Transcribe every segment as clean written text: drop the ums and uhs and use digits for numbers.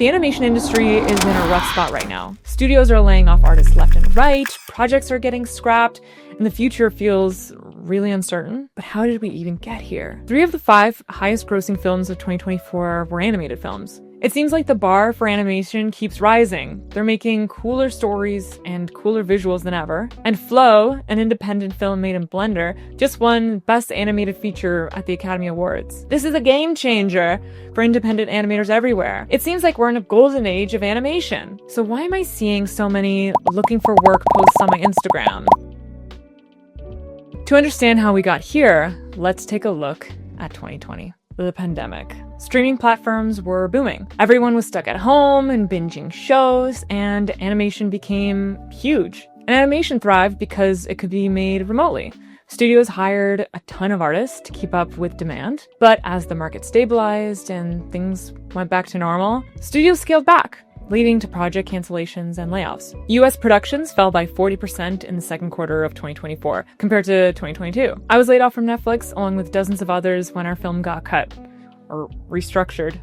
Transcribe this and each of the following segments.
The animation industry is in a rough spot right now. Studios are laying off artists left and right, projects are getting scrapped, and the future feels really uncertain. But how did we even get here? 3 of the 5 highest grossing films of 2024 were animated films. It seems like the bar for animation keeps rising. They're making cooler stories and cooler visuals than ever. And Flow, an independent film made in Blender, just won Best Animated Feature at the Academy Awards. This is a game changer for independent animators everywhere. It seems like we're in a golden age of animation. So why am I seeing so many looking for work posts on my Instagram? To understand how we got here, let's take a look at 2020. The pandemic. Streaming platforms were booming. Everyone was stuck at home and binging shows, and animation became huge. And animation thrived because it could be made remotely. Studios hired a ton of artists to keep up with demand, but as the market stabilized and things went back to normal, studios scaled back, leading to project cancellations and layoffs. US productions fell by 40% in the second quarter of 2024 compared to 2022. I was laid off from Netflix along with dozens of others when our film got cut or restructured.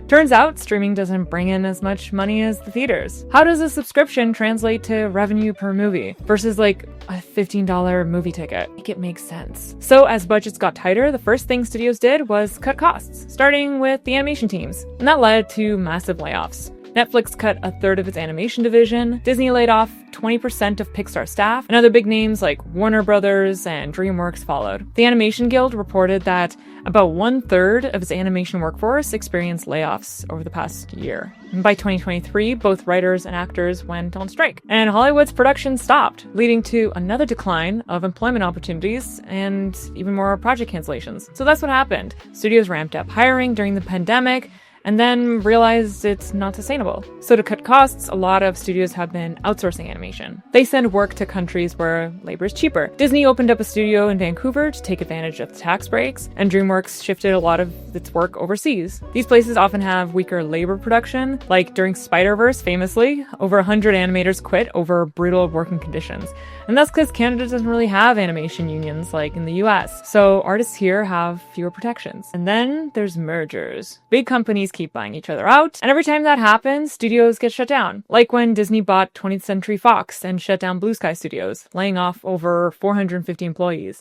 Turns out streaming doesn't bring in as much money as the theaters. How does a subscription translate to revenue per movie versus like a $15 movie ticket? Make it make sense. So as budgets got tighter, the first thing studios did was cut costs, starting with the animation teams. And that led to massive layoffs. Netflix cut a third of its animation division, Disney laid off 20% of Pixar staff, and other big names like Warner Brothers and DreamWorks followed. The Animation Guild reported that about 1/3 of its animation workforce experienced layoffs over the past year. And by 2023, both writers and actors went on strike, and Hollywood's production stopped, leading to another decline of employment opportunities and even more project cancellations. So that's what happened. Studios ramped up hiring during the pandemic, and then realized it's not sustainable. So to cut costs, a lot of studios have been outsourcing animation. They send work to countries where labor is cheaper. Disney opened up a studio in Vancouver to take advantage of the tax breaks, and DreamWorks shifted a lot of its work overseas. These places often have weaker labor production, like during Spider-Verse, famously, over 100 animators quit over brutal working conditions. And that's because Canada doesn't really have animation unions like in the US, so artists here have fewer protections. And then there's mergers. Big companies keep buying each other out, and every time that happens, studios get shut down. Like when Disney bought 20th Century Fox and shut down Blue Sky Studios, laying off over 450 employees.